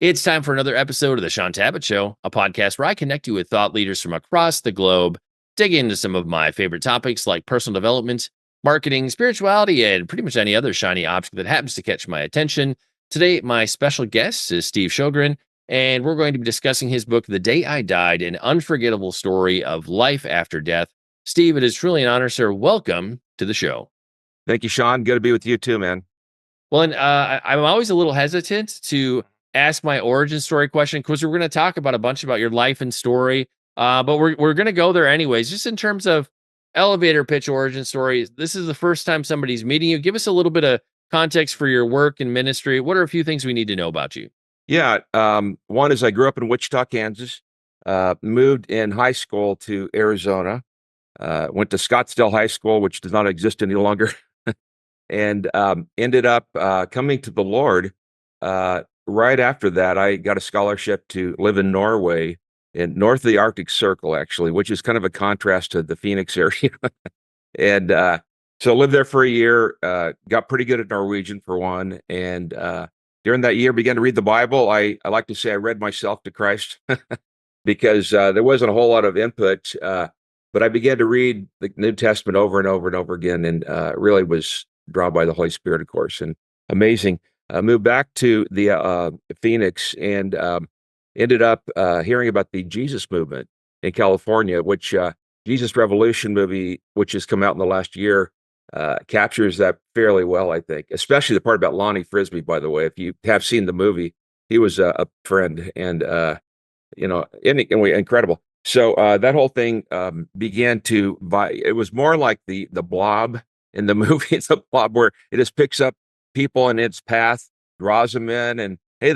It's time for another episode of the Shaun Tabatt Show, a podcast where I connect you with thought leaders from across the globe, dig into some of my favorite topics like personal development, marketing, spirituality, and pretty much any other shiny object that happens to catch my attention. Today, my special guest is Steve Sjogren, and we're going to be discussing his book, The Day I Died, An Unforgettable Story of Life After Death. Steve, it is truly an honor, sir. Welcome to the show. Thank you, Shaun. Good to be with you too, man. Well, and I'm always a little hesitant to ask my origin story question because we're going to talk about a bunch about your life and story. But we're going to go there anyways. Just in terms of elevator pitch origin story, this is the first time somebody's meeting you. Give us a little bit of context for your work and ministry. What are a few things we need to know about you? Yeah, one is I grew up in Wichita, Kansas. Moved in high school to Arizona. Went to Scottsdale High School, which does not exist any longer, and ended up coming to the Lord. Right after that, I got a scholarship to live in Norway, in north of the Arctic Circle, actually, which is kind of a contrast to the Phoenix area. And so lived there for a year, got pretty good at Norwegian for one. And during that year, began to read the Bible. I like to say I read myself to Christ because there wasn't a whole lot of input. But I began to read the New Testament over and over and over again, and really was drawn by the Holy Spirit, of course, and amazing. Moved back to the Phoenix and ended up hearing about the Jesus movement in California, which Jesus Revolution movie, which has come out in the last year, captures that fairly well, I think, especially the part about Lonnie Frisbee, by the way. If you have seen the movie, he was a friend and, incredible. So that whole thing began to it was more like the blob in the movie. It's a blob where it just picks up people in its path, draws them in, and hey,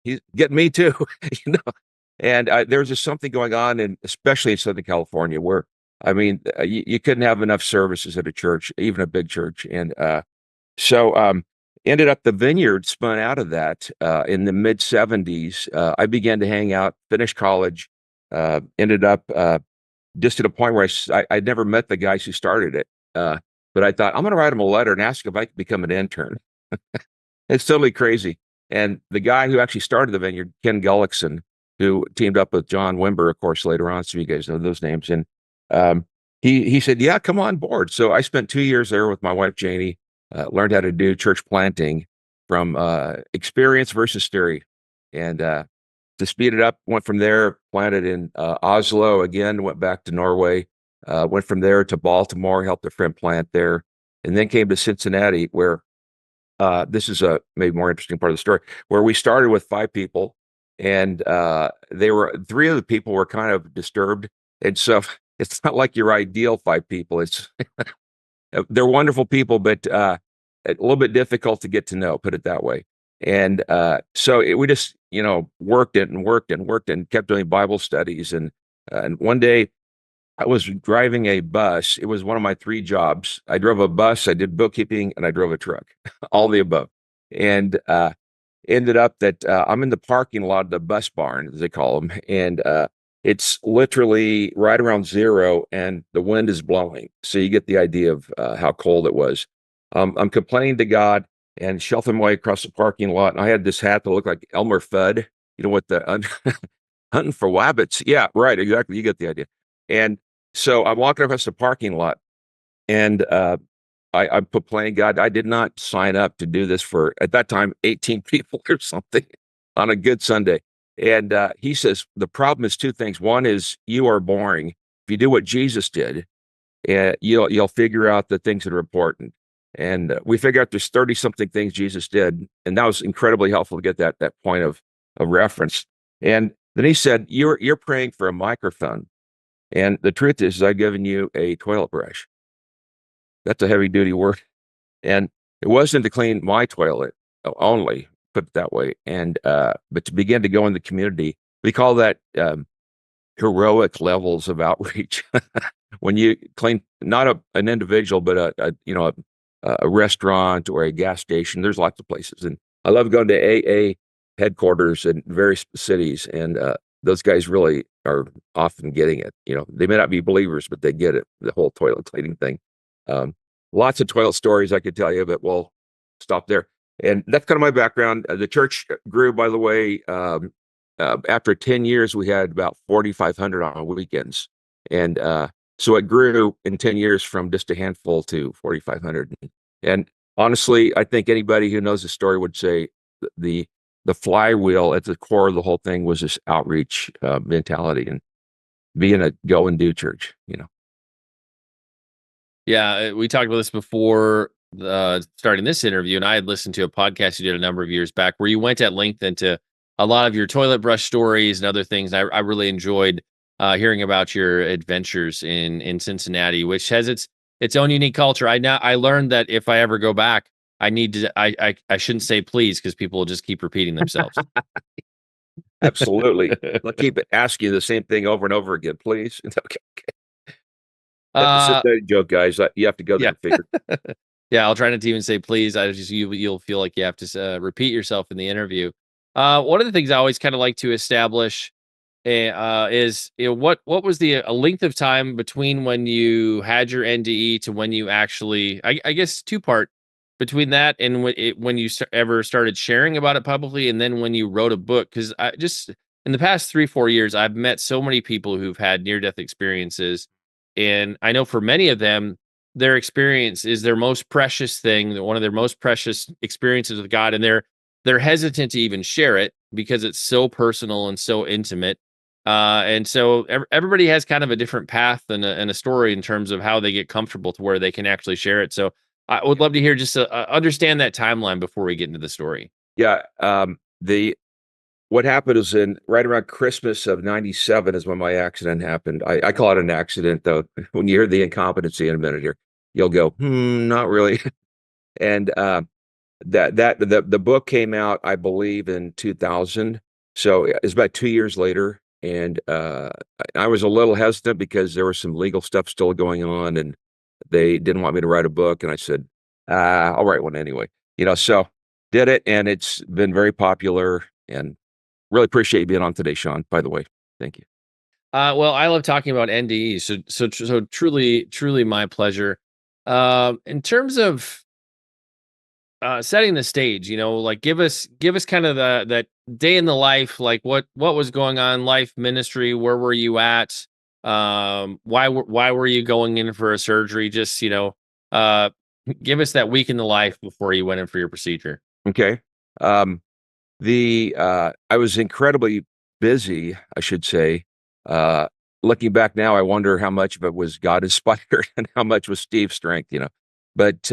he's getting me too, you know. And there's just something going on, and especially in Southern California, where I mean, you couldn't have enough services at a church, even a big church, and so ended up the Vineyard spun out of that in the mid '70s. I began to hang out, finished college, ended up just at a point where I'd never met the guys who started it. But I thought, I'm going to write him a letter and ask if I could become an intern. It's totally crazy. And the guy who actually started the Vineyard, Ken Gullickson, who teamed up with John Wimber, of course, later on, so you guys know those names. And he said, yeah, come on board. So I spent 2 years there with my wife, Janie, learned how to do church planting from experience versus theory. And to speed it up, went from there, planted in Oslo again, went back to Norway, went from there to Baltimore, helped a friend plant there, and then came to Cincinnati, where this is a maybe more interesting part of the story, where we started with 5 people, and they were 3 of the people were kind of disturbed, and so it's not like your ideal 5 people. It's they're wonderful people, but a little bit difficult to get to know, put it that way. And we just worked it and worked and worked and kept doing Bible studies. And one day I was driving a bus. It was one of my 3 jobs. I drove a bus, I did bookkeeping, and I drove a truck, all the above. And ended up that I'm in the parking lot of the bus barn, as they call them. And it's literally right around 0 and the wind is blowing. So you get the idea of how cold it was. I'm complaining to God and shuffling my way across the parking lot. And I had this hat that looked like Elmer Fudd, with the hunting for wabbits. Yeah, right, exactly. You get the idea. And so I'm walking across the parking lot, and I'm complaining, God, I did not sign up to do this for, at that time, 18 people or something on a good Sunday. And he says, the problem is 2 things. One is you are boring. If you do what Jesus did, you'll figure out the things that are important. And we figured out there's 30-something things Jesus did. And that was incredibly helpful to get that point of reference. And then he said, you're praying for a microphone. And the truth is I've given you a toilet brush. That's a heavy duty word. And it wasn't to clean my toilet only, put it that way. And, but to begin to go in the community, we call that heroic levels of outreach. When you clean, not an individual, but a restaurant or a gas station, there's lots of places. And I love going to AA headquarters in various cities. And those guys really are often getting it. They may not be believers, but they get it, the whole toilet cleaning thing. Lots of toilet stories I could tell you, but we'll stop there. And that's kind of my background. The church grew, by the way. After 10 years, we had about 4,500 on weekends. And so it grew in 10 years from just a handful to 4,500. And honestly, I think anybody who knows the story would say the the flywheel at the core of the whole thing was this outreach mentality and being a go and do church, you know. Yeah, we talked about this before starting this interview, and I had listened to a podcast you did a number of years back where you went at length into a lot of your toilet brush stories and other things. I really enjoyed hearing about your adventures in Cincinnati, which has its own unique culture. I learned that if I ever go back, I need to I shouldn't say please because people will just keep repeating themselves. Absolutely. They'll keep asking you the same thing over and over again, please. Okay. That's a uh, synthetic joke, guys. You have to go there yeah. and figure. Yeah, I'll try not to even say please. I just you'll feel like you have to repeat yourself in the interview. One of the things I always kind of like to establish is what was the length of time between when you had your NDE to when you actually I guess two part between that and when you ever started sharing about it publicly and then when you wrote a book because I just in the past 3-4 years I've met so many people who've had near death experiences and I know for many of them their experience is their most precious thing, one of their most precious experiences with God, and they're hesitant to even share it because it's so personal and so intimate. And so everybody has kind of a different path and a story in terms of how they get comfortable to where they can actually share it. So I would love to hear just understand that timeline before we get into the story. Yeah. The What happened is in right around Christmas of '97 is when my accident happened. I call it an accident, though. When you hear the incompetency in a minute here, you'll go, not really. And the book came out, I believe, in 2000. So it's about 2 years later. And I was a little hesitant because there was some legal stuff still going on, and they didn't want me to write a book. And I said, I'll write one anyway. So did it, and it's been very popular. And really appreciate you being on today, Shaun, by the way. Thank you. Well, I love talking about NDEs, so truly my pleasure. In terms of setting the stage, like give us kind of that day in the life, like what was going on, life, ministry, where were you at, why were you going in for a surgery, just uh give us that week in the life before you went in for your procedure. Okay. Um, I was incredibly busy, I should say. Uh, Looking back now, I wonder how much of it was God inspired and how much was Steve's strength. But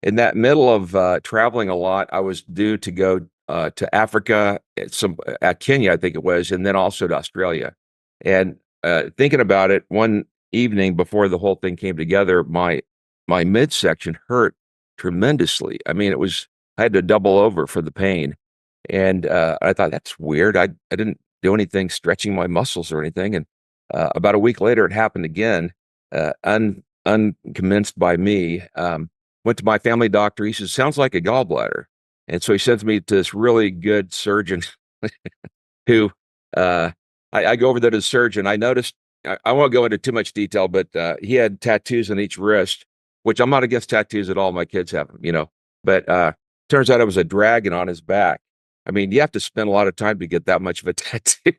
in that middle of traveling a lot, I was due to go to Africa, at Kenya, I think it was, and then also to Australia. And thinking about it, one evening before the whole thing came together, my midsection hurt tremendously. I mean, I had to double over for the pain. And I thought, that's weird. I didn't do anything stretching my muscles or anything. And about a week later, it happened again, uncommenced by me. Went to my family doctor. He says, sounds like a gallbladder. And so he sends me to this really good surgeon who I go over there to the surgeon. I noticed, I won't go into too much detail, but he had tattoos on each wrist, which I'm not against tattoos at all. My kids have them. But turns out it was a dragon on his back. I mean, you have to spend a lot of time to get that much of a tattoo.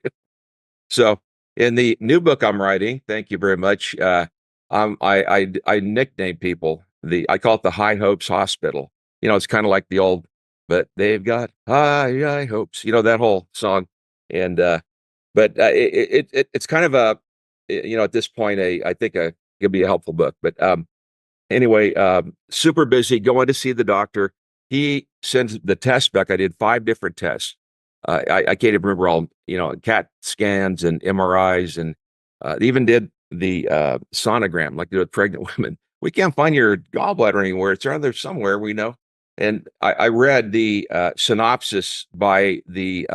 So in the new book I'm writing, thank you very much. I nickname people I call it the High Hopes Hospital. It's kind of like the old, but they've got high hopes. That whole song. And but it's kind of at this point I think it'll be a helpful book. But anyway, super busy going to see the doctor. He sends the test back. I did 5 different tests. I can't even remember all, CAT scans and MRIs, and even did the sonogram like they do with pregnant women. We can't find your gallbladder anywhere. It's around there somewhere, we know. And I read the synopsis by the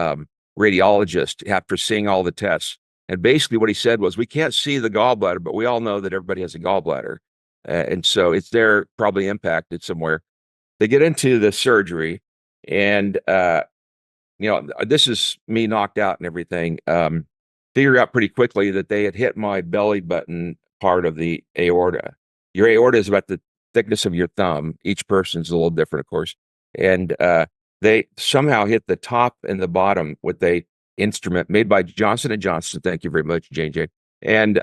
radiologist after seeing all the tests. And basically what he said was, we can't see the gallbladder, but we all know that everybody has a gallbladder. And so it's there, probably impacted somewhere. They get into the surgery, and this is me knocked out and everything. Figure out pretty quickly that they had hit my belly button part of the aorta. Your aorta is about the thickness of your thumb. Each person's a little different, of course. and they somehow hit the top and the bottom with a instrument made by Johnson and Johnson. Thank you very much, JJ. And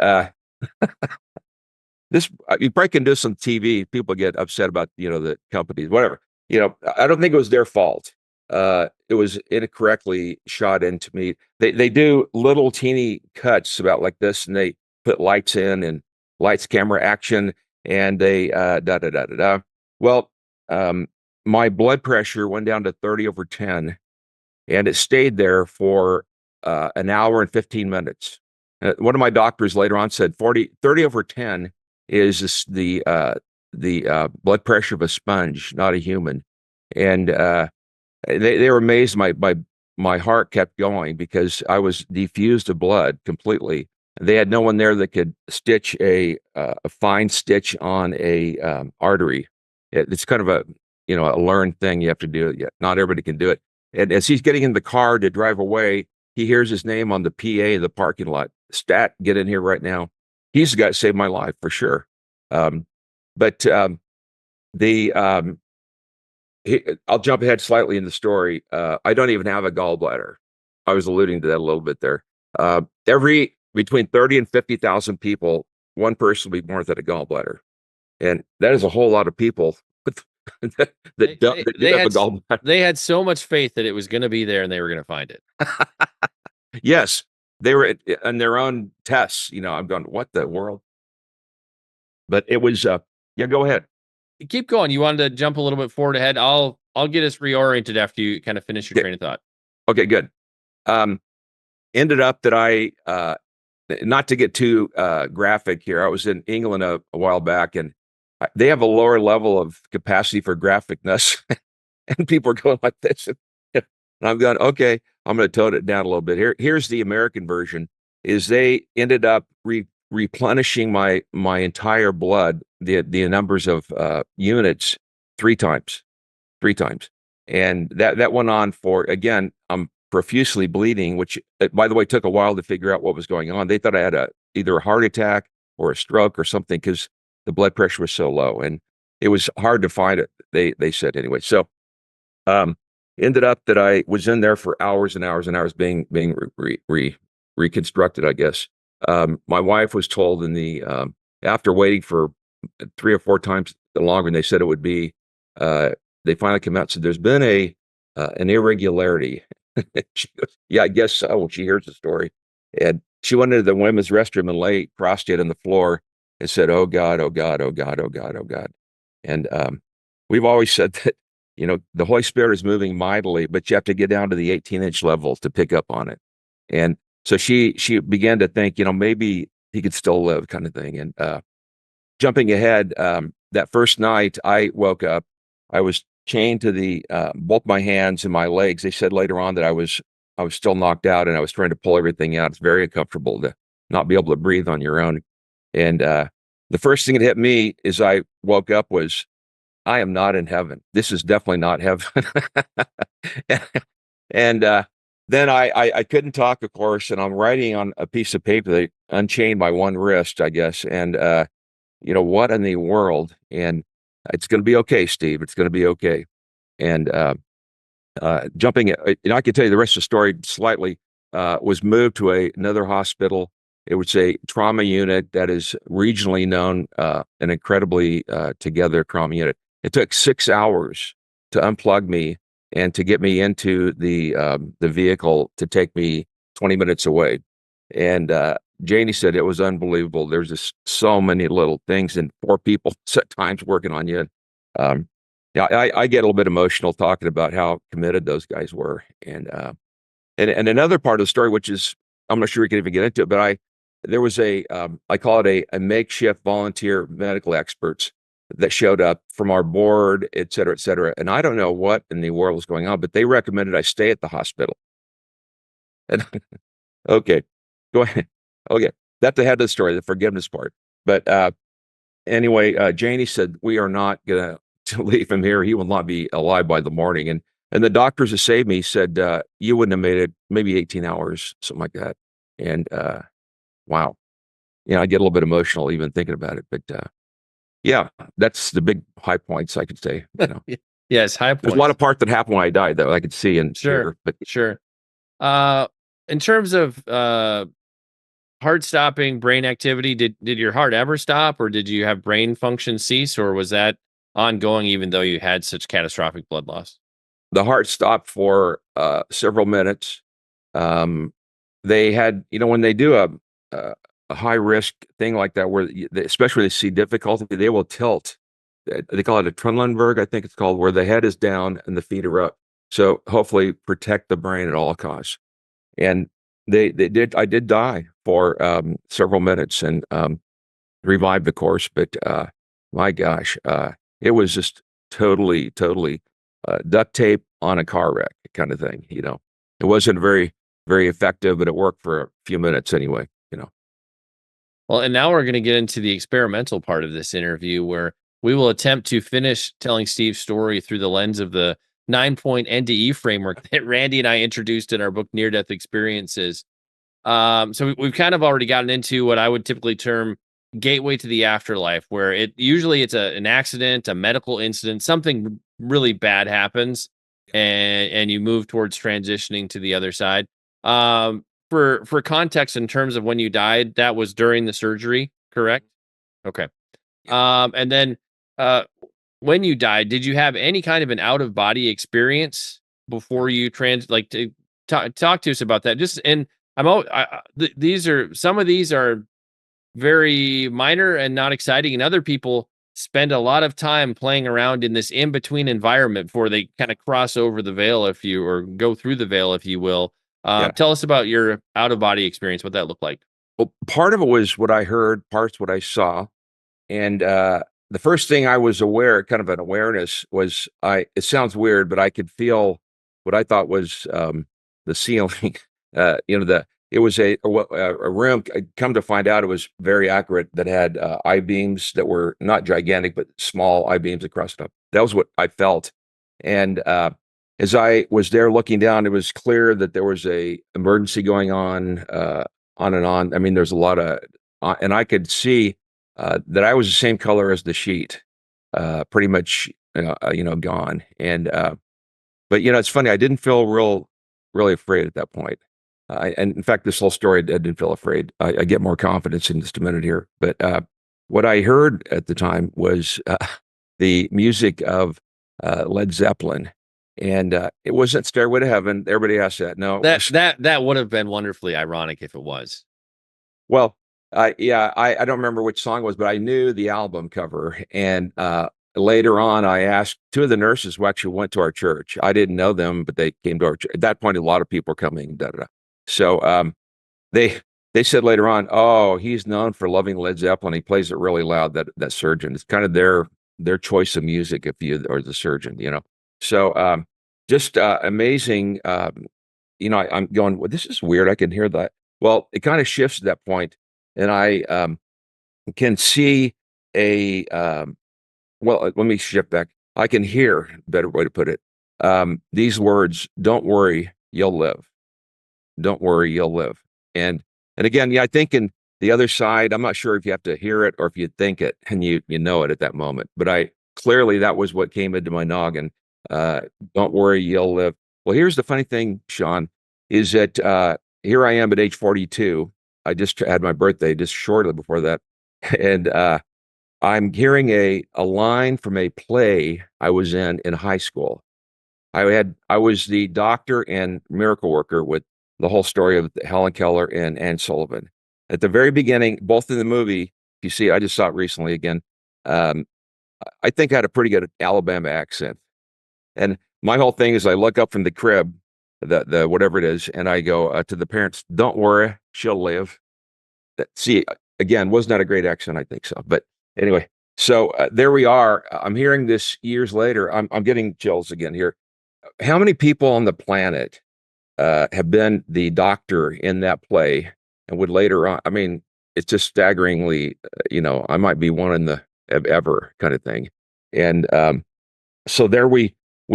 this you probably can do some TV. People get upset about the companies, whatever. I don't think it was their fault. It was incorrectly shot into me. They do little teeny cuts about like this, and they put lights in and lights, camera, action, and they da da da da da. Well, my blood pressure went down to 30/10, and it stayed there for an hour and 15 minutes. One of my doctors later on said 30/10 is the blood pressure of a sponge, not a human. And they were amazed. My heart kept going because I was defused of blood completely. They had no one there that could stitch a fine stitch on a artery. It's kind of a learned thing you have to do. Yeah, not everybody can do it. And as he's getting in the car to drive away, he hears his name on the PA of the parking lot. Stat, get in here right now. He's the guy that saved my life for sure. But I'll jump ahead slightly in the story. I don't even have a gallbladder. I was alluding to that a little bit there. Between 30 and 50,000 people, one person will be born without a gallbladder. And that is a whole lot of people that do have a gallbladder. They had so much faith that it was going to be there and they were going to find it. Yes, they were in their own tests. I'm going, what the world? But it was, yeah, go ahead. Keep going. You wanted to jump a little bit forward ahead. I'll get us reoriented after you kind of finish your train of thought. Okay, good. Ended up that I, not to get too graphic here, I was in England a while back, and they have a lower level of capacity for graphicness, and people are going like this. And I'm going, okay, I'm going to tone it down a little bit. Here's the American version, is they ended up replenishing my entire blood, the numbers of units three times. And that went on for, again, I'm profusely bleeding, which, by the way, took a while to figure out what was going on. They thought I had either a heart attack or a stroke or something, because the blood pressure was so low, and it was hard to find it. They said anyway. So ended up that I was in there for hours and hours and hours being reconstructed, I guess. My wife was told after waiting for 3 or 4 times longer than they said it would be, they finally came out and said, there's been an irregularity. She goes, yeah, I guess so. She hears the story. And she went into the women's restroom and lay prostrate on the floor and said, oh God, oh God, oh God, oh God, oh God. And we've always said that, the Holy Spirit is moving mightily, but you have to get down to the 18-inch level to pick up on it. And so she began to think, maybe he could still live, kind of thing. And jumping ahead, that first night I woke up, I was chained to both my hands and my legs. They said later on that I was still knocked out, and I was trying to pull everything out. It's very uncomfortable to not be able to breathe on your own. And the first thing that hit me as I woke up was, I am not in heaven. This is definitely not heaven. And then I couldn't talk, of course, and I'm writing on a piece of paper that unchained my one wrist, I guess. And what in the world? And it's going to be okay, Steve. It's going to be okay. And jumping, I can tell you the rest of the story slightly. Was moved to another hospital. It was a trauma unit that is regionally known, an incredibly together trauma unit. It took 6 hours to unplug me and to get me into the vehicle to take me 20 minutes away. And Janie said it was unbelievable. There's just so many little things, and 4 people at times working on you. Yeah, I get a little bit emotional talking about how committed those guys were. And another part of the story, which is, I'm not sure we can even get into it, but there was I call it a makeshift volunteer medical experts that showed up from our board, et cetera, et cetera. And I don't know what in the world was going on, but they recommended I stay at the hospital. And okay, go ahead. Okay, that's the head of the story, the forgiveness part. But anyway, Janie said, we are not going to leave him here. He will not be alive by the morning. And the doctors that saved me said, you wouldn't have made it, maybe 18 hours, something like that. And wow. I get a little bit emotional even thinking about it. But yeah, that's the big high points I could say. Yes, high There's a lot points. of parts that happened when I died that I could see and Sure, hear. But sure. In terms of heart stopping, brain activity, did your heart ever stop, or did you have brain function cease, or was that ongoing even though you had such catastrophic blood loss? the heart stopped for several minutes. They had, when they do a high risk thing like that, where especially they see difficulty, they will tilt. They call it a Trunlenberg, I think it's called, where the head is down and the feet are up. So hopefully protect the brain at all costs. And they did. I did die for several minutes and revived, of course. But my gosh, it was just totally duct tape on a car wreck kind of thing. It wasn't very effective, but it worked for a few minutes anyway. Well, and now we're going to get into the experimental part of this interview where we will attempt to finish telling Steve's story through the lens of the 9-point NDE framework that Randy and I introduced in our book, Near Death Experiences. We've kind of already gotten into what I would typically term gateway to the afterlife, where it's an accident, a medical incident, something really bad happens, and you move towards transitioning to the other side. For context, in terms of when you died, that was during the surgery, correct? Okay. And then when you died, did you have any kind of an out of body experience before you to talk to us about that? Just and I'm all these are some of these are very minor and not exciting, and other people spend a lot of time playing around in this in between environment before they kind of cross over the veil, or go through the veil, if you will. Yeah. Tell us about your out of body experience, what that looked like. Well, part of it was what I heard, parts what I saw. And the first thing I was aware, kind of an awareness, was it sounds weird, but I could feel what I thought was the ceiling. It was a room. Come to find out, it was very accurate, that had I beams that were not gigantic, but small I beams across it. That was what I felt. And as I was there looking down, it was clear that there was a emergency going on and on. I mean, there's a lot of, and I could see that I was the same color as the sheet, pretty much, gone. And but it's funny. I didn't feel really afraid at that point. And in fact, this whole story, I didn't feel afraid. I get more confidence in just a minute here. But what I heard at the time was the music of Led Zeppelin, and it wasn't "Stairway to Heaven." Everybody asked that. No, That would have been wonderfully ironic if it was. well, I don't remember which song it was, but I knew the album cover. And later on, I asked two of the nurses who actually went to our church. I didn't know them, but they came to our church. At that point, a lot of people were coming. Da, da, da. So they said later on, "Oh, he's known for loving Led Zeppelin. He plays it really loud." That surgeon. It's kind of their choice of music, if you or the surgeon. So just amazing. I'm going, well, this is weird. I can hear that. Well, it kind of shifts at that point, and I can see well, let me shift back. I can hear, better way to put it, these words: "Don't worry, you'll live. Don't worry, you'll live." And again, yeah, I think in the other side, I'm not sure if you have to hear it or if you think it and you know it at that moment. But clearly that was what came into my noggin. Don't worry, you'll live. Well, here's the funny thing, Shaun, is that here I am at age 42. I just had my birthday just shortly before that. And I'm hearing a line from a play I was in high school. I was the doctor and miracle worker with the whole story of Helen Keller and Anne Sullivan. At the very beginning, both in the movie, if you see it, I just saw it recently again. I think I had a pretty good Alabama accent. And my whole thing is I look up from the crib, the whatever it is, and I go to the parents, "Don't worry, she'll live." See, again, was not a great accent, I think so. But anyway, so there we are. I'm hearing this years later. I'm getting chills again here. How many people on the planet have been the doctor in that play and would later on? I mean, it's just staggeringly, I might be one in the ever kind of thing. And so there we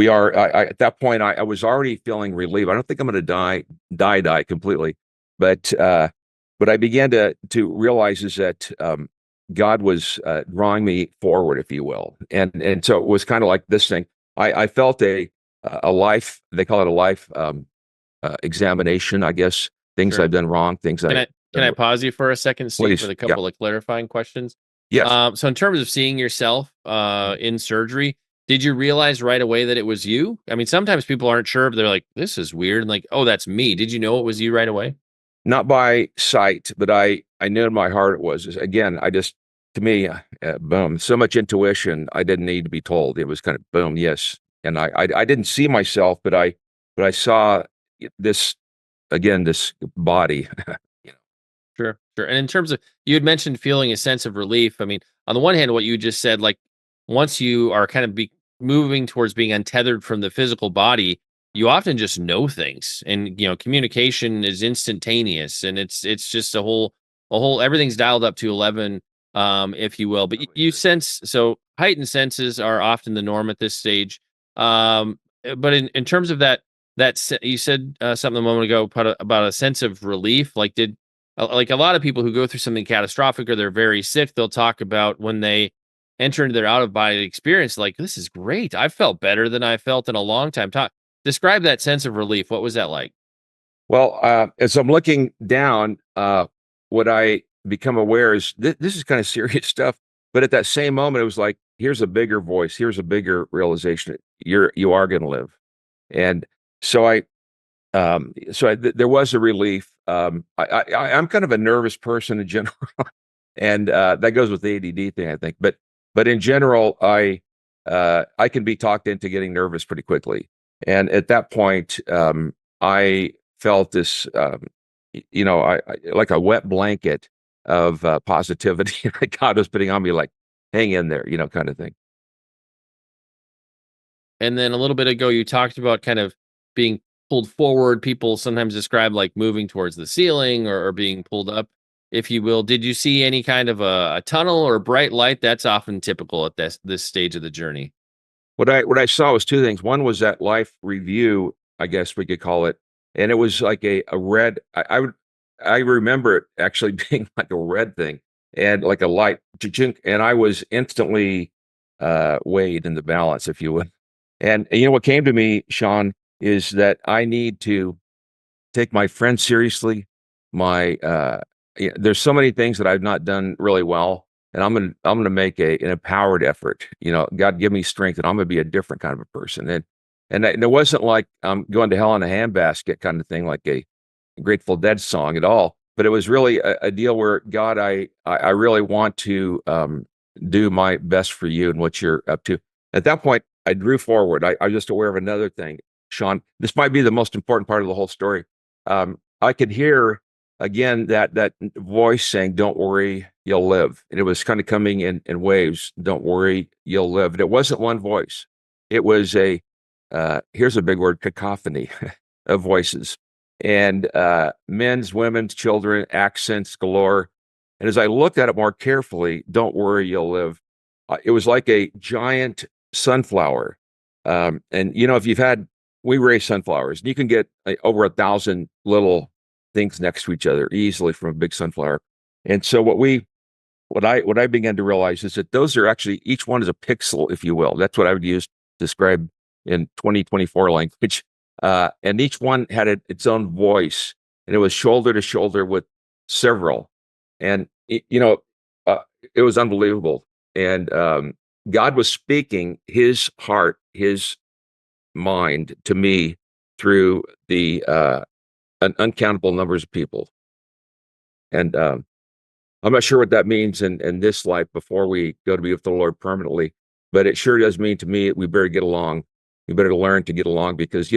are. At that point, I was already feeling relief. I don't think I'm going to die completely, but I began to realize is that God was drawing me forward, if you will, and so it was kind of like this thing. I felt a life, they call it a life examination, I guess, things Sure. I've done wrong, things Can I I can done. I pause you for a second, Steve, with Please. a Yeah. couple of clarifying questions? Yes. So in terms of seeing yourself in surgery, did you realize right away that it was you? I mean, sometimes people aren't sure, but they're like, "This is weird," and like, "Oh, that's me." Did you know it was you right away? Not by sight, but I knew in my heart it was. Again, I just to me, boom, so much intuition. I didn't need to be told. It was kind of boom, yes. And I didn't see myself, but I saw this again, this body. You know, Sure, sure. And in terms of you had mentioned feeling a sense of relief. I mean, on the one hand, what you just said, like once you are kind of moving towards being untethered from the physical body, you often just know things, and communication is instantaneous, and it's just a whole everything's dialed up to 11, if you will. But I would you agree. sense so heightened senses are often the norm at this stage. But in terms of you said something a moment ago about a sense of relief. Like a lot of people who go through something catastrophic or they're very sick, they'll talk about when they enter into their out of body experience, like, this is great. I felt better than I felt in a long time. Describe that sense of relief. What was that like? Well, as I'm looking down, what I become aware is this is kind of serious stuff. But at that same moment, it was like, here's a bigger voice. Here's a bigger realization. You are going to live. And so there was a relief. I'm kind of a nervous person in general, and that goes with the ADD thing, I think. But in general, I can be talked into getting nervous pretty quickly. And at that point, I felt this, I like a wet blanket of positivity that God was putting on me, like, hang in there, kind of thing. And then a little bit ago, you talked about kind of being pulled forward. People sometimes describe like moving towards the ceiling or being pulled up, if you will. Did you see any kind of a tunnel or bright light? That's often typical at this stage of the journey. What I saw was two things. One was that life review, I guess we could call it, and it was like a red. I remember it actually being like a red thing and like a light, cha-chink, and I was instantly weighed in the balance, if you would. And what came to me, Shaun, is that I need to take my friends seriously. My there's so many things that I've not done really well, and I'm gonna make an empowered effort. God give me strength, and I'm gonna be a different kind of a person. And it wasn't like I'm going to hell in a handbasket kind of thing, like a Grateful Dead song at all. But it was really a deal where God, I really want to do my best for you and what you're up to. At that point, I drew forward. I was just aware of another thing, Shaun. This might be the most important part of the whole story. I could hear again that voice saying, "Don't worry, you'll live." And it was kind of coming in waves. "Don't worry, you'll live." And it wasn't one voice. It was here's a big word, cacophony of voices, and men's, women's, children, accents galore. And as I looked at it more carefully, "Don't worry, you'll live." It was like a giant sunflower. And if you've had, we raise sunflowers, and you can get over 1,000 little things next to each other easily from a big sunflower. And so what I began to realize is that those are actually, each one is a pixel, if you will. That's what I would use to describe in 2024 language. And each one had its own voice, and it was shoulder to shoulder with several. And it was unbelievable. And God was speaking his heart, his mind to me through the uncountable numbers of people. And I'm not sure what that means in this life before we go to be with the Lord permanently, but it sure does mean to me we better get along. We better learn to get along because,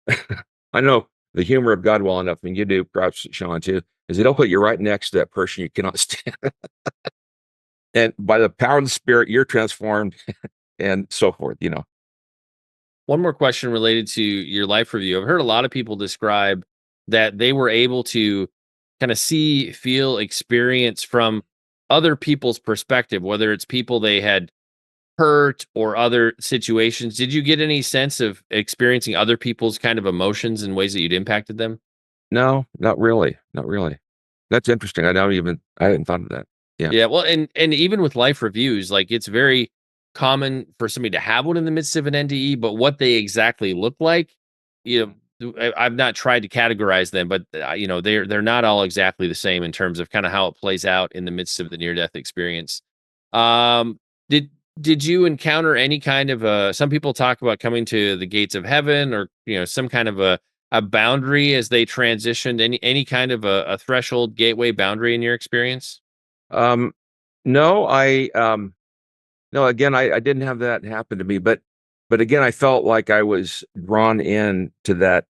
I know the humor of God well enough, and you do, perhaps, Shaun, too, is he'll put you right next to that person you cannot stand. And by the power of the Spirit, you're transformed and so forth. One more question related to your life review. I've heard a lot of people describe that they were able to kind of see, feel, experience from other people's perspective, whether it's people they had hurt or other situations. Did you get any sense of experiencing other people's kind of emotions in ways that you'd impacted them? No, not really. Not really. That's interesting. I hadn't thought of that. Yeah. Yeah, well, and even with life reviews, like it's very common for somebody to have one in the midst of an NDE, but what they exactly look like, I've not tried to categorize them, but they're not all exactly the same in terms of kind of how it plays out in the midst of the near death experience. Um, did did you encounter any kind of some people talk about coming to the gates of heaven, or some kind of a boundary as they transitioned, any kind of a threshold, gateway, boundary in your experience? Um, no, no, again, I didn't have that happen to me, but again, I felt like I was drawn in to that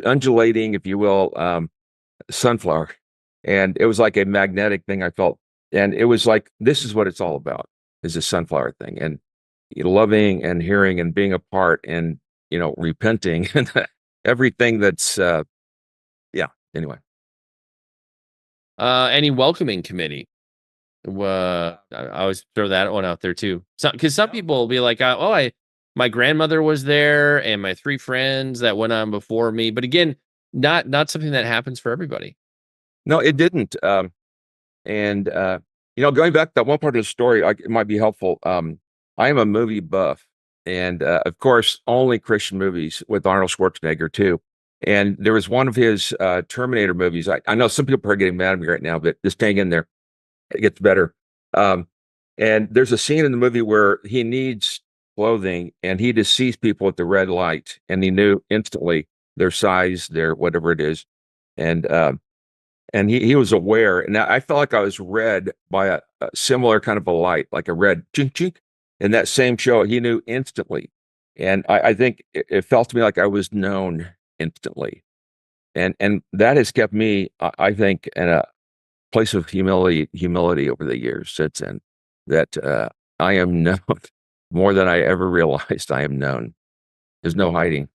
undulating, if you will, sunflower, and it was like a magnetic thing. I felt, and it was like this is what it's all about, is a sunflower thing, and loving and hearing and being a part, and repenting and everything that's yeah. Anyway, Any welcoming committee? I always throw that one out there too. Because some people will be like, "Oh, my grandmother was there, and my three friends that went on before me." But again, not something that happens for everybody. no, it didn't. And going back to that one part of the story, it might be helpful. I am a movie buff, and of course, only Christian movies with Arnold Schwarzenegger too. And there was one of his Terminator movies. I know some people are getting mad at me right now, but just hang in there. It gets better. Um, and there's a scene in the movie where he needs clothing, and he just sees people at the red light, and he knew instantly their size, their whatever it is, and he was aware, and I felt like I was read by a similar kind of a light, like a red chink chink. In that same show, he knew instantly, and I think it felt to me like I was known instantly, and that has kept me, I think, in a place of humility over the years since then. That I am known more than I ever realized. I am known. There's no hiding.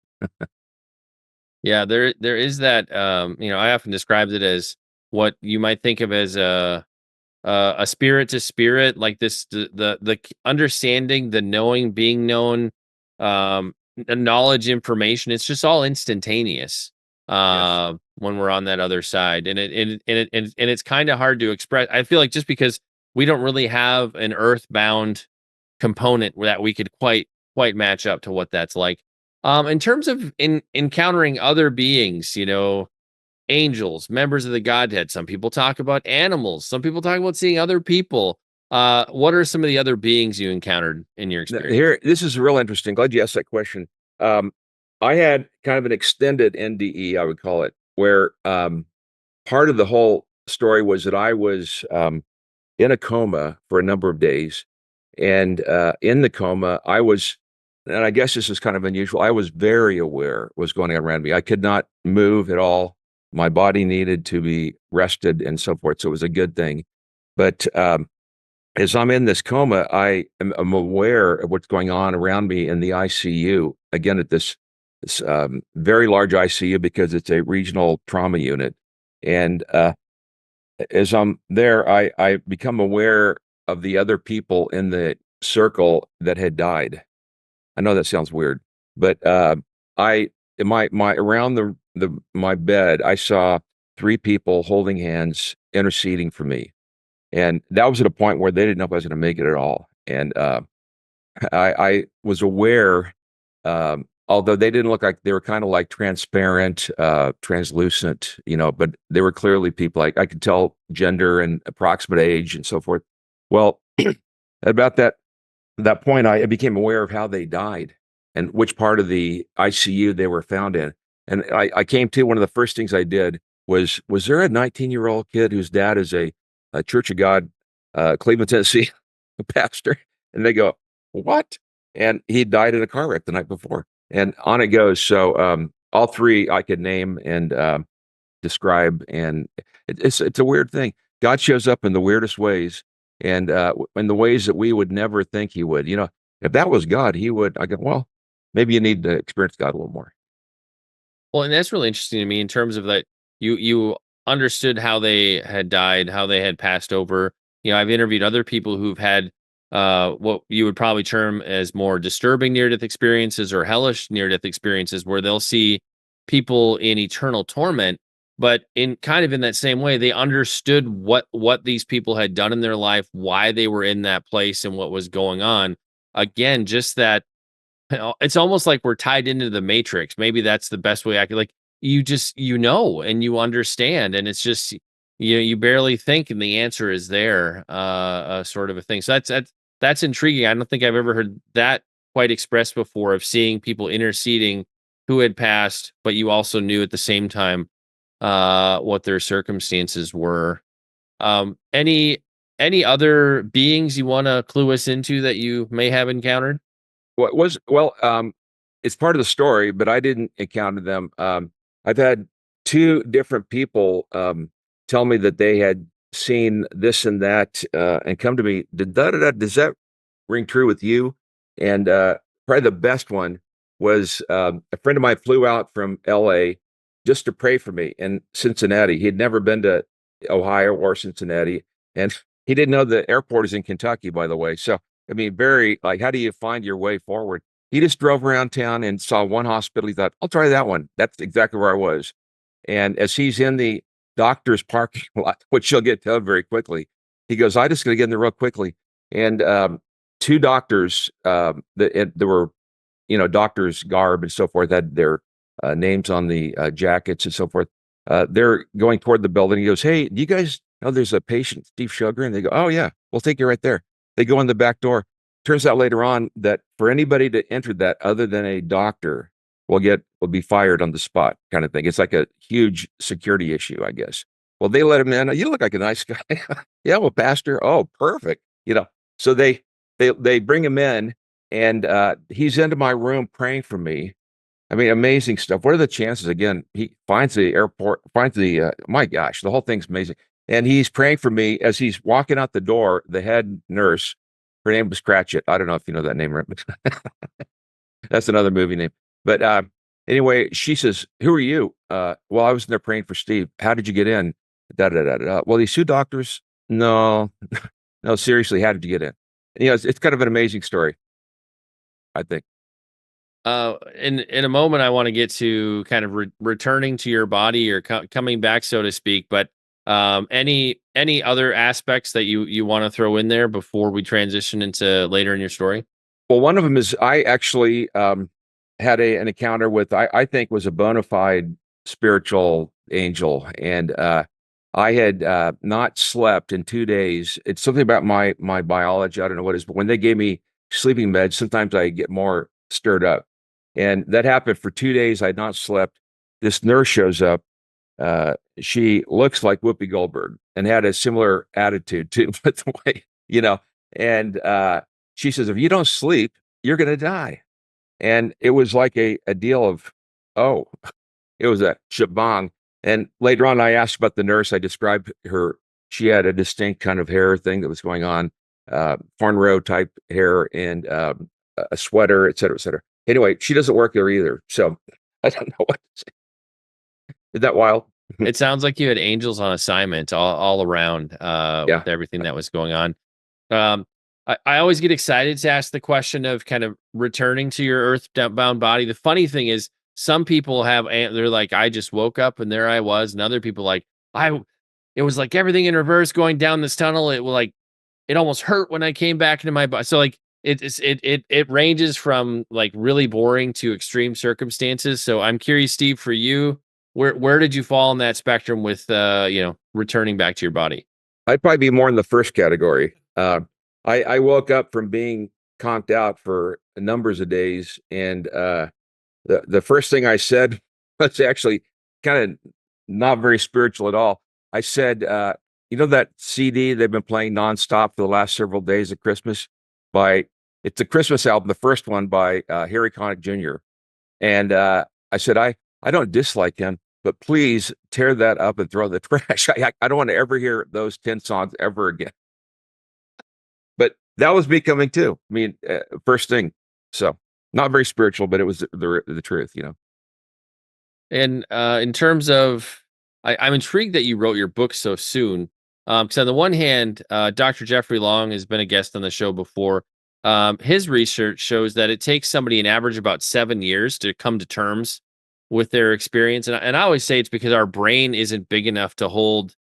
Yeah, there is that. I often described it as what you might think of as a spirit to spirit, like this, the understanding, the knowing, being known, the knowledge, information. It's just all instantaneous Yes. when we're on that other side, and it's kind of hard to express. I feel like just because we don't really have an earthbound component where that we could quite match up to what that's like. In terms of encountering other beings, angels, members of the Godhead. Some people talk about animals. Some people talk about seeing other people. What are some of the other beings you encountered in your experience? Here, this is real interesting. Glad you asked that question. Um, I had kind of an extended NDE, I would call it, where part of the whole story was that I was in a coma for a number of days. And in the coma, and I guess this is kind of unusual, I was very aware what was going on around me. I could not move at all. My body needed to be rested and so forth. So it was a good thing. But as I'm in this coma, I'm aware of what's going on around me in the ICU. Again, at this very large ICU, because it's a regional trauma unit. And as I'm there, I become aware of the other people in the circle that had died. I know that sounds weird, but I my around my bed, I saw three people holding hands, interceding for me, and that was at a point where they didn't know if I was going to make it at all. And I was aware, although they didn't look like, they were kind of like transparent, translucent, but they were clearly people. I could tell gender and approximate age and so forth. Well, about that point, I became aware of how they died and which part of the ICU they were found in. And I came to, one of the first things I did was there a 19-year-old kid whose dad is a Church of God, Cleveland, Tennessee pastor? And they go, what? And he died in a car wreck the night before. And on it goes. So all three I could name and describe, and it's a weird thing. God shows up in the weirdest ways, and in the ways that we would never think he would. If that was God, he would. I go, well, maybe you need to experience God a little more. Well, and that's really interesting to me in terms of that you understood how they had died, how they had passed over. I've interviewed other people who've had what you would probably term as more disturbing near-death experiences or hellish near-death experiences, where they'll see people in eternal torment, but in kind of in that same way, they understood what these people had done in their life, why they were in that place, and what was going on. Again, just that it's almost like we're tied into the matrix. Maybe that's the best way I could like you just and you understand, and it's just you barely think and the answer is there, sort of a thing. So that's intriguing. I don't think I've ever heard that quite expressed before, of seeing people interceding who had passed, but you also knew at the same time what their circumstances were. Any other beings you want to clue us into that you may have encountered? What was well, it's part of the story, but I didn't encounter them. I've had two different people tell me that they had seen this and that, and come to me. Does that ring true with you? And probably the best one was a friend of mine flew out from L.A. just to pray for me in Cincinnati. He had never been to Ohio or Cincinnati, and he didn't know the airport is in Kentucky, by the way. So I mean, very like, how do you find your way forward? He just drove around town and saw one hospital. He thought, I'll try that one. That's exactly where I was. And as he's in the doctor's parking lot, which you'll get to very quickly, he goes, I just got to get in there real quickly. And two doctors that were, doctors' garb and so forth, had their names on the jackets and so forth. They're going toward the building. He goes, hey, do you guys know there's a patient, Steve Sjogren? They go, oh, yeah, we'll take you right there. They go in the back door. Turns out later on that for anybody to enter that other than a doctor will be fired on the spot, kind of thing. It's like a huge security issue, I guess. Well, they let him in. You look like a nice guy. Yeah, well, pastor. Oh, perfect. So they bring him in, and he's into my room praying for me. I mean, amazing stuff. What are the chances? Again, he finds the airport, finds the my gosh, the whole thing's amazing. And he's praying for me as he's walking out the door. The head nurse, her name was Cratchit. I don't know if you know that name, right? That's another movie name. But anyway, she says, "Who are you?" Well, I was in there praying for Steve. How did you get in? Da da da da. Well, these two doctors. No, no, seriously, how did you get in? It's kind of an amazing story, I think. In a moment, I want to get to kind of returning to your body, or coming back, so to speak. But any other aspects that you want to throw in there before we transition into later in your story? Well, one of them is I actually had an encounter with I think was a bona fide spiritual angel, and I had not slept in 2 days. It's something about my biology. I don't know what it is, but when they gave me sleeping meds, sometimes I get more stirred up, and that happened for 2 days. I had not slept. This nurse shows up. She looks like Whoopi Goldberg and had a similar attitude too, but the way, and she says, if you don't sleep, you're going to die. And it was like a deal of, oh, it was a shabang. And later on, I asked about the nurse. I described her. She had a distinct kind of hair thing that was going on, cornrow type hair, and a sweater, et cetera, et cetera. Anyway, she doesn't work there either. So I don't know what to say. Is that wild? It sounds like you had angels on assignment all around, Yeah. with everything that was going on. I always get excited to ask the question of kind of returning to your earthbound body. The funny thing is, some people they're like, I just woke up and there I was, and other people like, it was like everything in reverse going down this tunnel. It almost hurt when I came back into my body. So like it ranges from like really boring to extreme circumstances. So I'm curious, Steve, for you, where did you fall in that spectrum with returning back to your body? I'd probably be more in the first category. I woke up from being conked out for numbers of days, and the first thing I said was actually kind of not very spiritual at all. I said, that CD they've been playing nonstop for the last several days at Christmas it's a Christmas album, the first one by Harry Connick Jr. And I said, I don't dislike him, but please tear that up and throw the trash. I don't want to ever hear those 10 songs ever again. But that was me coming too. I mean, first thing. So not very spiritual, but it was the truth, And in terms of, I'm intrigued that you wrote your book so soon. Because on the one hand, Dr. Jeffrey Long has been a guest on the show before. His research shows that it takes somebody an average about 7 years to come to terms with their experience. And I always say it's because our brain isn't big enough to hold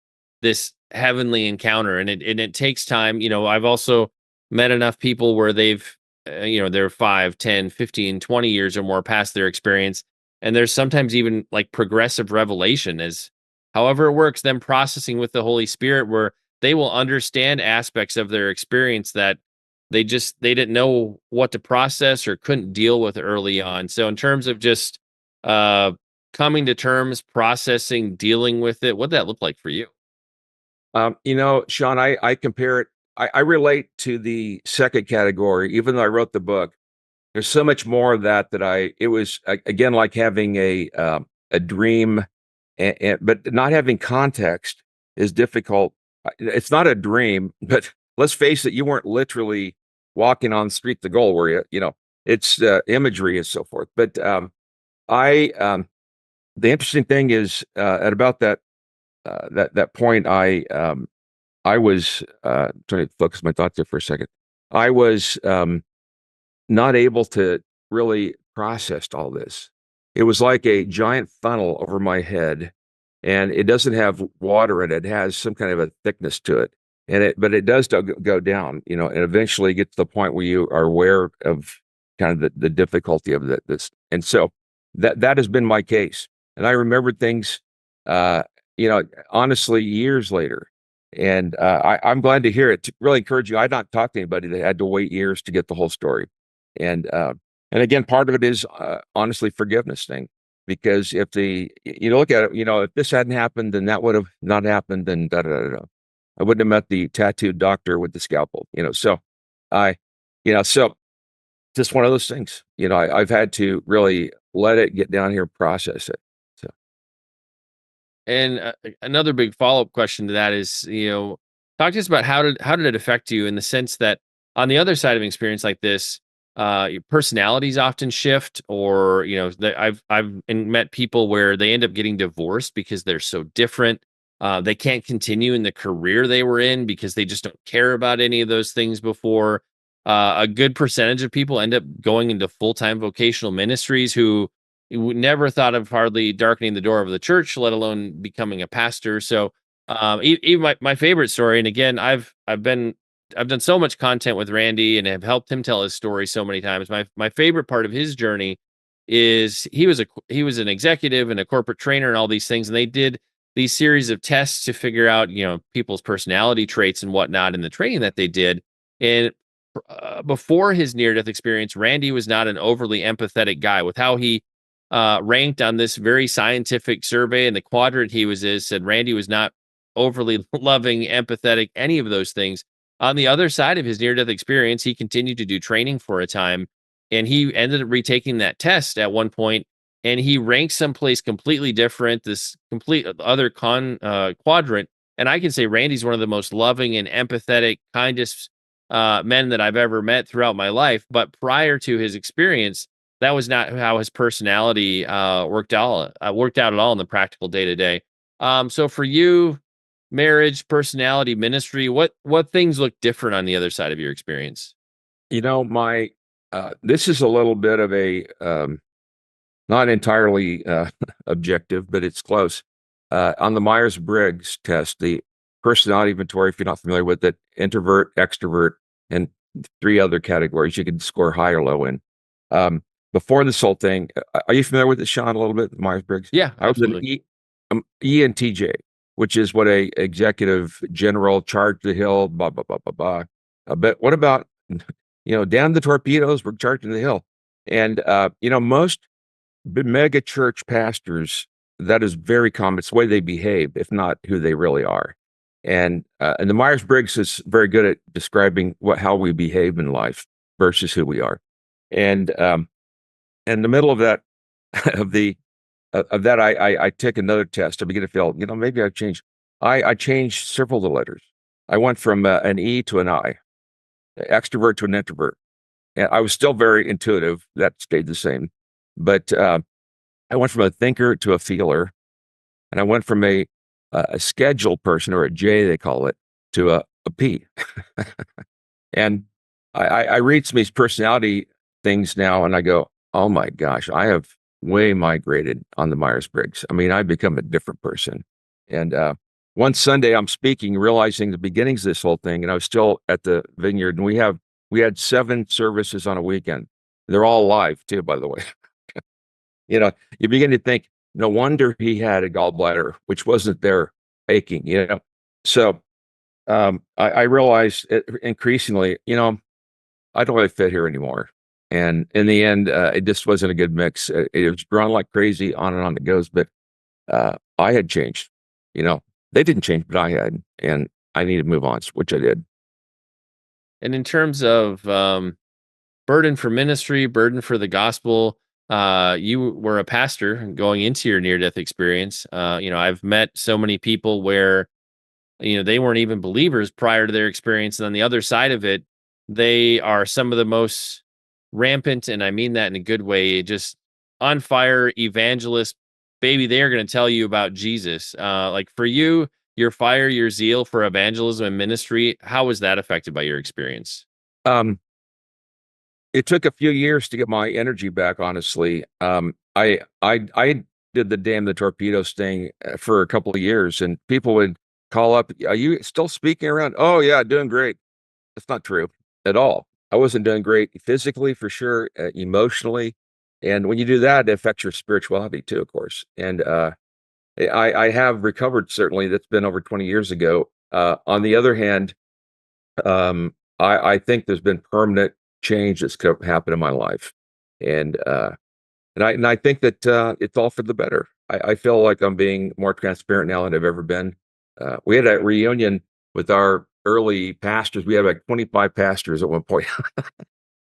this heavenly encounter, and it takes time. I've also met enough people where they're 5, 10, 15, 20 years or more past their experience. And there's sometimes even like progressive revelation, as however it works, them processing with the Holy Spirit, where they will understand aspects of their experience that they didn't know what to process or couldn't deal with early on. So in terms of just uh coming to terms, processing, dealing with it, what'd that look like for you? Shaun, I compare it. I relate to the second category, even though I wrote the book. There's so much more of that it was again like having a dream, but not having context is difficult. It's not a dream, but let's face it, you weren't literally walking on the street to goal, were you? It's imagery and so forth. But I the interesting thing is at about that point, I was trying to focus my thoughts there for a second. I was not able to really process all this. It was like a giant funnel over my head, and it doesn't have water in it. It has some kind of a thickness to it, but it does go down, and eventually get to the point where you are aware of kind of the difficulty of this. And so that has been my case. And I remembered things, uh, honestly, years later. And I'm glad to hear it. To really encourage you, I'd not talked to anybody that had to wait years to get the whole story. And again, part of it is honestly forgiveness thing, because if you look at it, if this hadn't happened, then that would have not happened, and da da da da. I wouldn't have met the tattooed doctor with the scalpel, So I, so just one of those things, I've had to really let it get down here, process it. So And another big follow-up question to that is, talk to us about how did it affect you, in the sense that on the other side of an experience like this, your personalities often shift, or I've met people where they end up getting divorced because they're so different. They can't continue in the career they were in because they just don't care about any of those things before. A good percentage of people end up going into full-time vocational ministries who you would never thought of hardly darkening the door of the church, let alone becoming a pastor. So, even my favorite story, and again, I've done so much content with Randy and have helped him tell his story so many times. My favorite part of his journey is he was an executive and a corporate trainer and all these things, and they did these series of tests to figure out people's personality traits and whatnot in the training that they did. And before his near death experience, Randy was not an overly empathetic guy. With how he ranked on this very scientific survey, and the quadrant he was in said Randy was not overly loving, empathetic, any of those things. On the other side of his near-death experience, he continued to do training for a time, and he ended up retaking that test at one point, and he ranked someplace completely different, this complete other quadrant. And I can say Randy's one of the most loving and empathetic, kindest men that I've ever met throughout my life. But prior to his experience, that was not how his personality worked out at all in the practical day to day. So for you, marriage, personality, ministry, what things look different on the other side of your experience? my this is a little bit of a not entirely objective, but it's close. On the Myers-Briggs test, the personality inventory, if you're not familiar with it, introvert, extrovert, and three other categories you can score high or low in. Before this whole thing, are you familiar with it, Shaun, a little bit, Myers-Briggs? Yeah, I was an absolutely. ENTJ, which is what a executive general, charge the hill, blah, blah, blah, blah, blah. But what about, down the torpedoes, we're charging the hill. And, most mega church pastors, that is very common. It's the way they behave, if not who they really are. And the Myers-Briggs is very good at describing how we behave in life versus who we are. And in the middle of that, of the of that, I take another test. I begin to feel, maybe I've changed. I changed several of the letters. I went from an E to an I, extrovert to an introvert. And I was still very intuitive. That stayed the same. But I went from a thinker to a feeler, and I went from a scheduled person, or a J they call it, to a P. And I read some of these personality things now, and I go, oh my gosh, I have way migrated on the Myers-Briggs. I mean, I've become a different person. And one Sunday I'm speaking, realizing the beginnings of this whole thing, and I was still at the Vineyard, and we had 7 services on a weekend. They're all live too, by the way. You begin to think, no wonder he had a gallbladder, which wasn't there aching. So I realized increasingly, I don't really fit here anymore. And in the end, it just wasn't a good mix. It was growing like crazy, on and on it goes. But I had changed. They didn't change, but I had, and I needed to move on, which I did. And in terms of burden for ministry, burden for the gospel, you were a pastor going into your near death experience. I've met so many people where they weren't even believers prior to their experience, and on the other side of it, they are some of the most rampant, and I mean that in a good way, just on fire evangelist. Baby, they are going to tell you about Jesus. Like for you, your fire, your zeal for evangelism and ministry, how was that affected by your experience? Um, it took a few years to get my energy back, honestly. I did the damn the torpedoes thing for a couple of years, and people would call up, "Are you still speaking around?" "Oh yeah, doing great." That's not true at all. I wasn't doing great physically, for sure, emotionally, and when you do that, it affects your spirituality too, of course. And I have recovered, certainly. That's been over 20 years ago. On the other hand, I think there's been permanent change that's happened in my life, and I think that it's all for the better. I feel like I'm being more transparent now than I've ever been. We had a reunion with our early pastors. We had like 25 pastors at one point.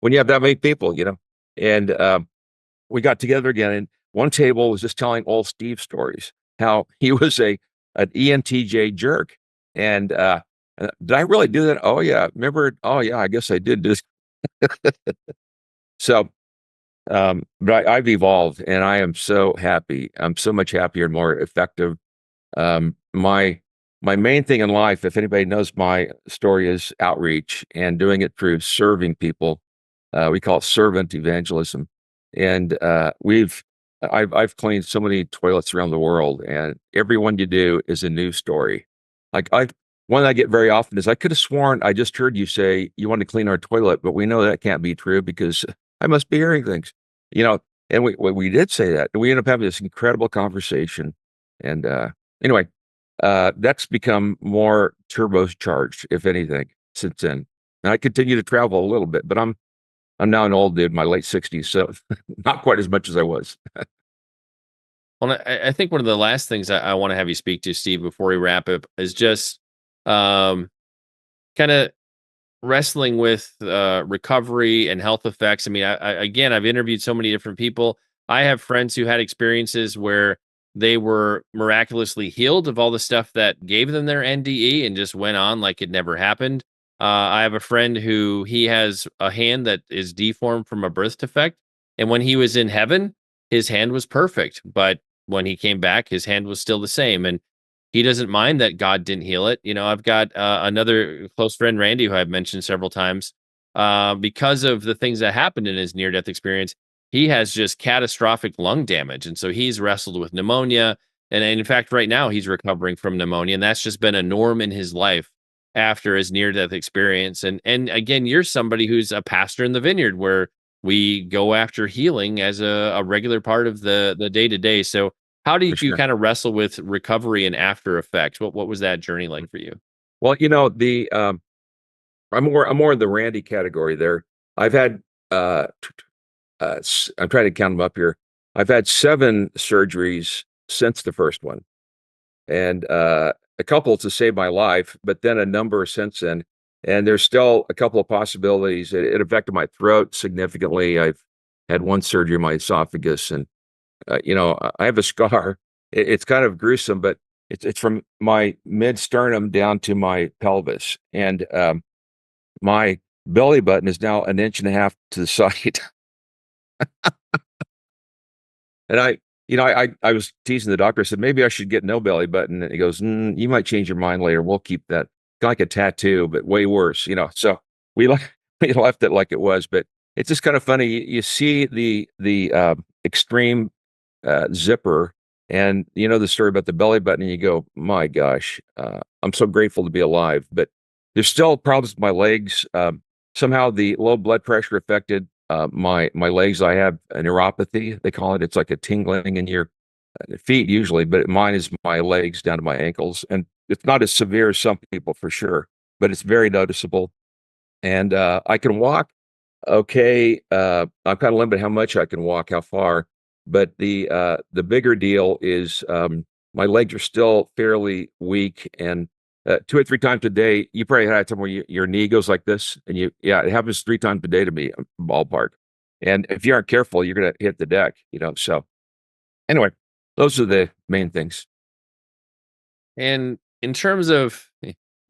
When you have that many people, and we got together again, and one table was just telling old Steve stories, how he was an ENTJ jerk. And did I really do that? Oh yeah, remember? Oh yeah, I guess I did this. So, but I've evolved, and I am so happy. I'm so much happier and more effective. My main thing in life, if anybody knows my story, is outreach and doing it through serving people. We call it servant evangelism, and I've cleaned so many toilets around the world, and every one you do is a new story. Like one I get very often is, "I could have sworn I just heard you say you want to clean our toilet, but we know that can't be true because I must be hearing things." You know, and we did say that, and we ended up having this incredible conversation. And anyway, that's become more turbocharged, if anything, since then. And I continue to travel a little bit, but I'm now an old dude, my late 60s, so not quite as much as I was. Well, I think one of the last things I want to have you speak to, Steve, before we wrap up, is just kind of wrestling with recovery and health effects. I mean, again, I've interviewed so many different people. I have friends who had experiences where they were miraculously healed of all the stuff that gave them their NDE and just went on like it never happened. I have a friend who he has a hand that is deformed from a birth defect, and when he was in heaven, his hand was perfect, but when he came back, his hand was still the same. And he doesn't mind that God didn't heal it. I've got another close friend, Randy, who I've mentioned several times. Because of the things that happened in his near-death experience, he has just catastrophic lung damage, and so he's wrestled with pneumonia. And in fact, right now he's recovering from pneumonia, and that's just been a norm in his life after his near-death experience. And again, you're somebody who's a pastor in the Vineyard, where we go after healing as a regular part of the day-to-day. So how For did you sure. kind of wrestle with recovery and after effects? What was that journey like for you? Well, the I'm more in the Randy category there. I've had I'm trying to count them up here. I've had 7 surgeries since the first one, and a couple to save my life, but then a number since then. And there's still a couple of possibilities. It affected my throat significantly. I've had one surgery in my esophagus, and I have a scar. It's kind of gruesome, but it's from my mid sternum down to my pelvis, and my belly button is now an inch and a half to the side. And I was teasing the doctor. I said, maybe I should get no belly button. And he goes, you might change your mind later. We'll keep that. Like a tattoo, but way worse. So we we left it like it was, but it's just kind of funny. You see the extreme zipper. And you know the story about the belly button, and you go, my gosh, I'm so grateful to be alive. But there's still problems with my legs. Somehow the low blood pressure affected my legs. I have a neuropathy, they call it. It's like a tingling in your feet usually, but mine is my legs down to my ankles. And it's not as severe as some people for sure, but it's very noticeable. And I can walk okay. I'm kind of limited how much I can walk, how far. But the bigger deal is my legs are still fairly weak, and 2 or 3 times a day, you probably had a time where your knee goes like this, and yeah, it happens 3 times a day to me, ballpark. And if you aren't careful, you're gonna hit the deck, you know. So anyway, those are the main things. And in terms of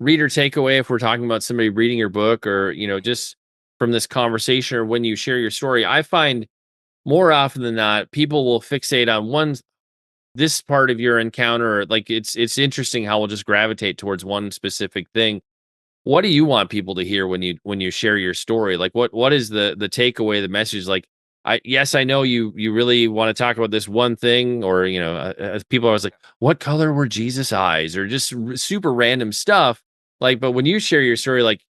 reader takeaway, if we're talking about somebody reading your book or, just from this conversation or when you share your story, I find more often than not, people will fixate on this part of your encounter. Like it's interesting how we'll just gravitate towards one specific thing. What do you want people to hear when you share your story? Like what is the takeaway, the message? Like I know you really want to talk about this one thing, or people are always like, what color were Jesus' eyes, or just super random stuff. Like, but when you share your story, like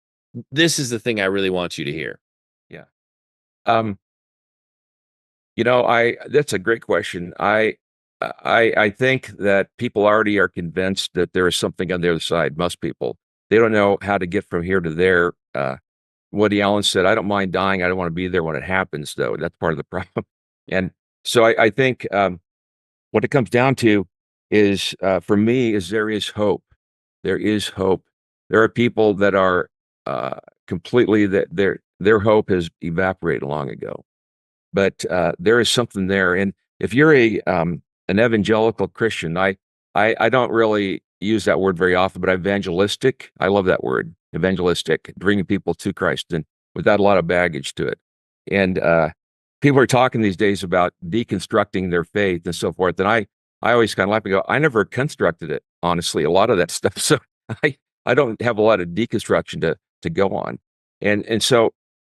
this is the thing I really want you to hear. Yeah. Um, I that's a great question. I think that people already are convinced that there is something on the other side. Most people, they don't know how to get from here to there. Woody Allen said, "I don't mind dying. I don't want to be there when it happens, though." That's part of the problem. And so I think what it comes down to is, for me, is there is hope. There is hope. There are people that are completely that their hope has evaporated long ago, but there is something there. And if you're an evangelical Christian, I don't really use that word very often, but evangelistic, I love that word, evangelistic, bringing people to Christ and without a lot of baggage to it. And people are talking these days about deconstructing their faith and so forth. And I always kind of laugh and go, I never constructed it, honestly, a lot of that stuff. So I don't have a lot of deconstruction to go on. And so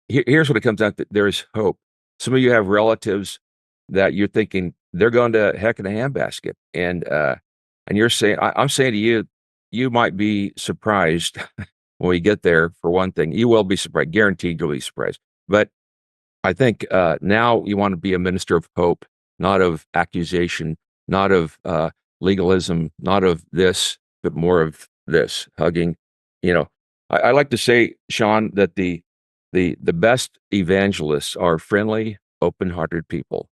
here's what it comes out that there is hope. Some of you have relatives that you're thinking they're going to heck in a handbasket, and you're saying, I'm saying to you, you might be surprised when we get there. For one thing, you will be surprised, guaranteed you'll be surprised. But I think now you want to be a minister of hope, not of accusation, not of legalism, not of this, but more of this hugging. I like to say, Shaun, that the best evangelists are friendly, open-hearted people.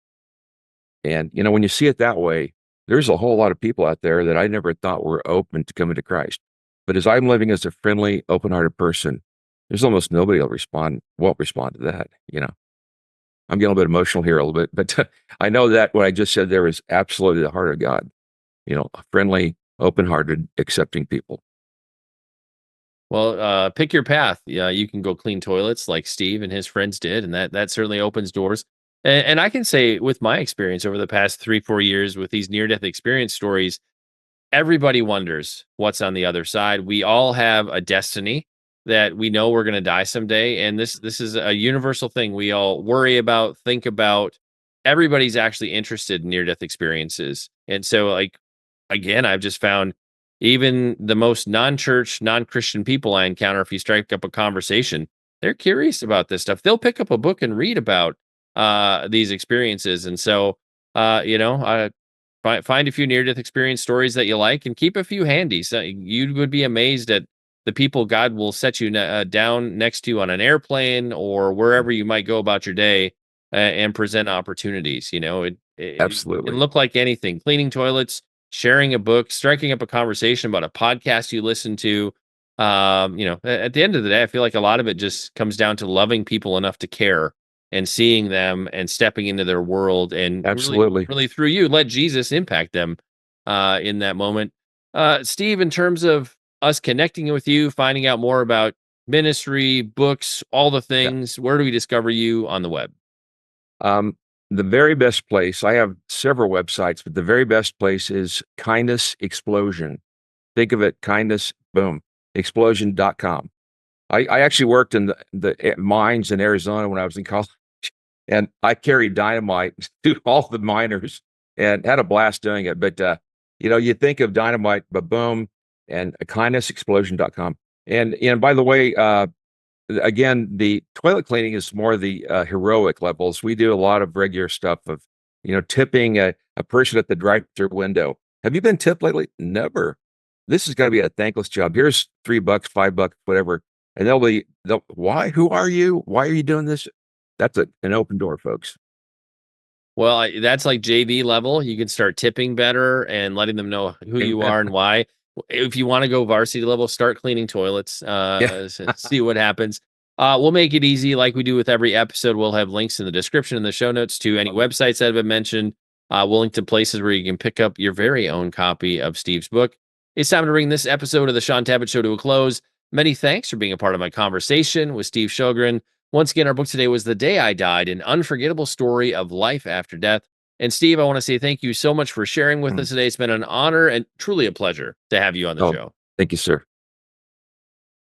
And when you see it that way, there's a whole lot of people out there that I never thought were open to coming to Christ. But as I'm living as a friendly, open-hearted person, there's almost nobody won't respond to that. I'm getting a little bit emotional here a little bit, but I know that what I just said there is absolutely the heart of God. Friendly, open-hearted, accepting people. Well, pick your path. Yeah, you can go clean toilets like Steve and his friends did, and that certainly opens doors. And I can say, with my experience over the past 3-4 years with these near-death experience stories, everybody wonders what's on the other side. We all have a destiny that we know we're going to die someday, and this is a universal thing we all worry about, think about. Everybody's actually interested in near-death experiences, and so like again, I've just found even the most non-church, non-Christian people I encounter, if you strike up a conversation, they're curious about this stuff. They'll pick up a book and read about these experiences. And so, find a few near-death experience stories that you like and keep a few handy. So you would be amazed at the people God will set you down next to on an airplane or wherever you might go about your day and present opportunities. It can Absolutely. look like anything: cleaning toilets, sharing a book, striking up a conversation about a podcast you listen to. At the end of the day, I feel like a lot of it just comes down to loving people enough to care and seeing them and stepping into their world and really, Absolutely. really through you, let Jesus impact them in that moment. Steve, in terms of us connecting with you, finding out more about ministry, books, all the Yeah. things, where do we discover you on the web? Um, the very best place, I have several websites, but the very best place is Kindness Explosion. Think of it, kindness, boom, explosion.com. I actually worked in the mines in Arizona when I was in college, and I carried dynamite to all the miners. and had a blast doing it. But you think of dynamite, but boom, and kindnessexplosion.com. And by the way, again, the toilet cleaning is more the heroic levels. We do a lot of regular stuff of, tipping a person at the drive-through window. Have you been tipped lately? Never. This is going to be a thankless job. Here's $3, $5, whatever. And why? Who are you? Why are you doing this? That's an open door, folks. Well, that's like JV level. You can start tipping better and letting them know who you are and why. If you want to go varsity level, start cleaning toilets. See what happens. We'll make it easy like we do with every episode. We'll have links in the description and the show notes to any websites that have been mentioned. We'll link to places where you can pick up your very own copy of Steve's book. It's time to bring this episode of the Shaun Tabatt Show to a close. Many thanks for being a part of my conversation with Steve Sjogren. Once again, our book today was The Day I Died, an unforgettable story of life after death. And Steve, I want to say thank you so much for sharing with us today. It's been an honor and truly a pleasure to have you on the show. Thank you, sir.